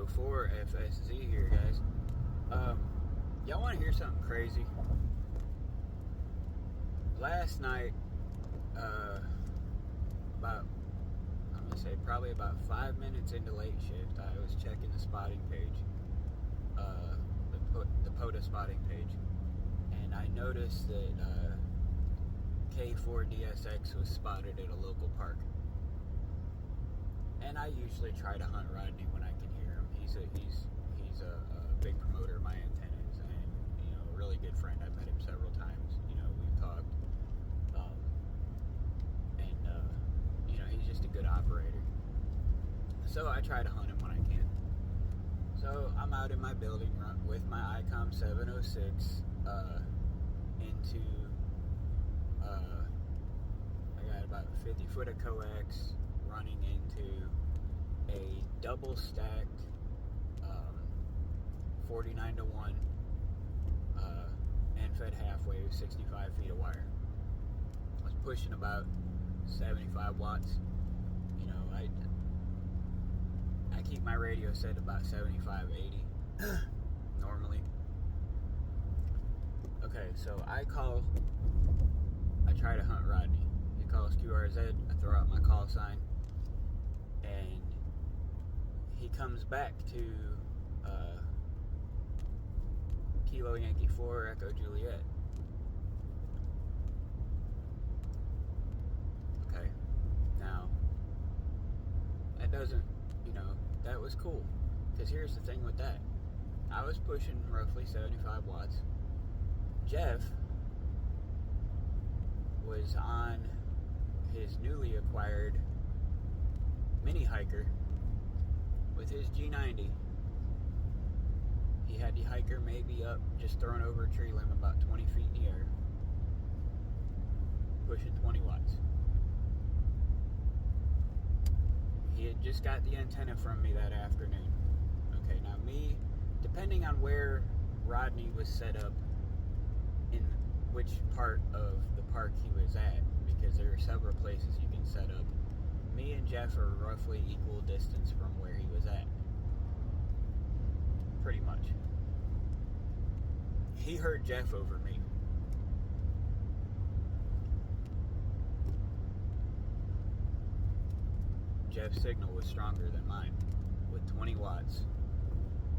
704 FSZ here, guys. Y'all want to hear something crazy? Last night, probably about 5 minutes into late shift, I was checking the spotting page, the POTA spotting page, and I noticed that K4DSX was spotted at a local park. And I usually try to hunt Rodney when I can hear him. He's a big promoter of my antennas, and a really good friend. I've met him several times. We've talked, and he's just a good operator. So I try to hunt him when I can. So I'm out in my building with my ICOM 706 into I got about 50 foot of coax running into a double stacked 49-to-1 end-fed half wave, 65 feet of wire. I was pushing about 75 watts. I keep my radio set about 75, 80 normally. Okay, so I try to hunt Rodney. He calls QRZ, I throw out my call sign, and he comes back to Kilo Yankee 4 Echo Juliet. Okay, now that doesn't, that was cool, because here's the thing with that. I was pushing roughly 75 watts. Jeff was on his newly acquired mini hiker with his G90. He had the hiker maybe up, just thrown over a tree limb about 20 feet in the air, pushing 20 watts. He had just got the antenna from me that afternoon. Okay, now me, depending on where Rodney was set up, in which part of the park he was at, because there are several places you can set up, me and Jeff are roughly equal distance from where he was at. Pretty much. He heard Jeff over me. Jeff's signal was stronger than mine, with 20 watts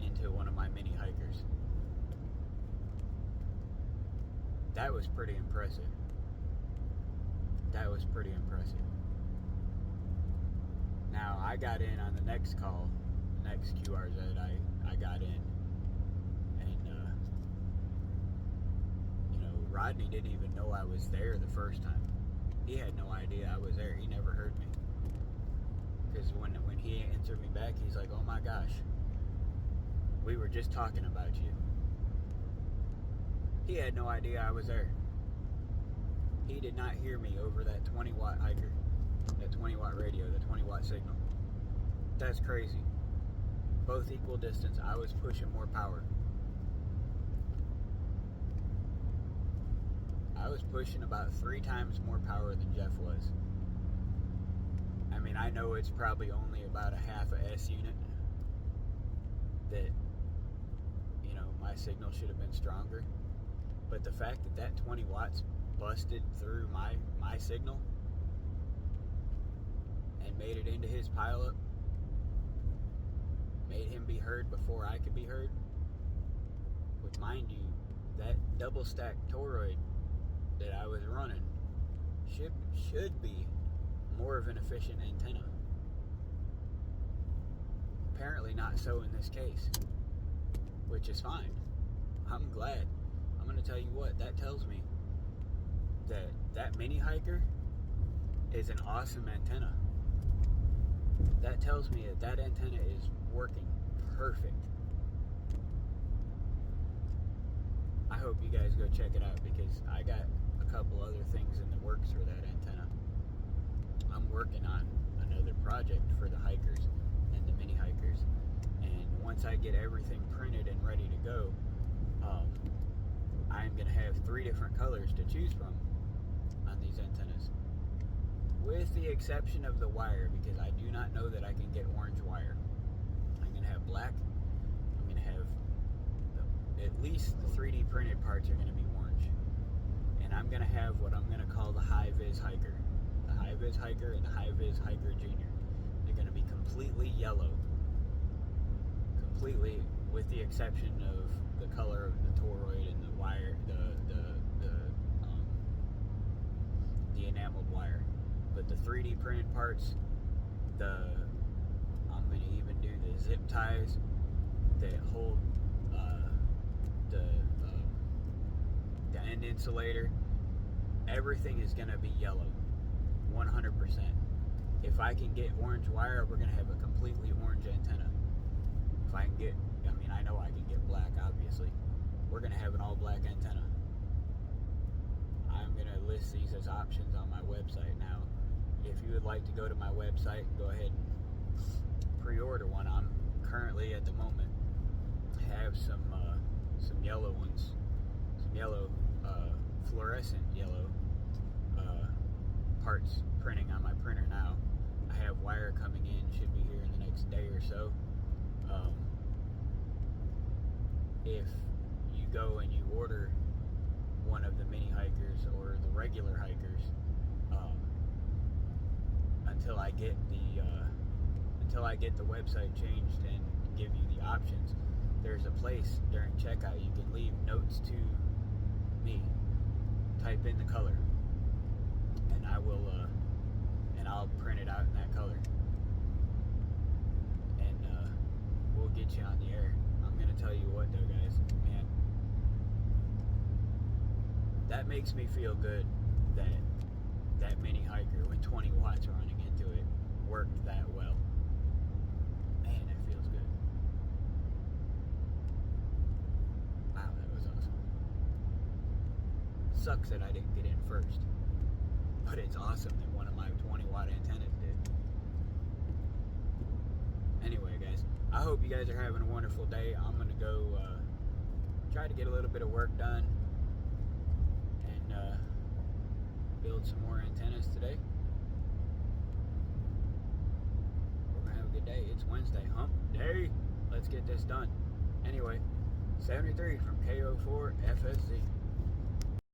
into one of my mini hikers. That was pretty impressive. Now, I got in on the next call, next QRZ, I got in, and, Rodney didn't even know I was there the first time. He had no idea I was there. He never heard me. Because when he answered me back, he's like, "Oh my gosh, we were just talking about you." He had no idea I was there. He did not hear me over that 20 watt hiker, that 20 watt radio, the 20 watt signal. That's crazy. Both equal distance. I was pushing more power. I was pushing about 3 times more power than Jeff was. I mean, I know it's probably only about a half a S unit that, my signal should have been stronger. But the fact that 20 watts busted through my signal and made it into his pileup, made him be heard before I could be heard. Which, mind you, that double stacked toroid that I was running should be more of an efficient antenna. Apparently not so in this case, which is fine. I'm glad. I'm going to tell you what, that tells me that mini hiker is an awesome antenna. That tells me that antenna is working perfect. I hope you guys go check it out, because I got a couple other things in the works for that antenna. I'm working on another project for the hikers and the mini hikers, and once I get everything printed and ready to go, I'm going to have 3 different colors to choose from on these antennas, with the exception of the wire, because I do not know that I can get orange wire. I'm going to have black at least the 3D printed parts are going to be orange. And I'm going to have what I'm going to call the High-Vis Hiker. The High-Vis Hiker and the High-Vis Hiker Junior. They're going to be completely yellow. Completely, with the exception of the color of the toroid and the wire, the enameled wire. But the 3D printed parts, I'm going to even do the zip ties that hold the end insulator. Everything is going to be yellow, 100%. If I can get orange wire, we're going to have a completely orange antenna. If I can get, I know I can get black, obviously. We're going to have an all black antenna. I'm going to list these as options on my website now. If you would like to go to my website, go ahead and pre-order one. I'm currently, at the moment, have some yellow ones, some yellow, fluorescent yellow parts printing on my printer now. I have wire coming in, should be here in the next day or so. If you go and you order one of the mini hikers or the regular hikers, until I get the website changed and give you the options, there's a place during checkout you can leave notes to me. Type in the color, and I'll print it out in that color, and we'll get you on the air. I'm gonna tell you what, though, guys, man, that makes me feel good that mini hiker with 20 watts running into it worked that well. Man, it feels good. Wow, that was awesome. Sucks that I didn't get in first, but it's awesome that one of my 20 watt antennas did. Anyway, guys, I hope you guys are having a wonderful day. I'm gonna go try to get a little bit of work done and build some more antennas today. We're gonna have a good day. It's Wednesday, hump day. Let's get this done. Anyway, 73 from KO4 FSZ.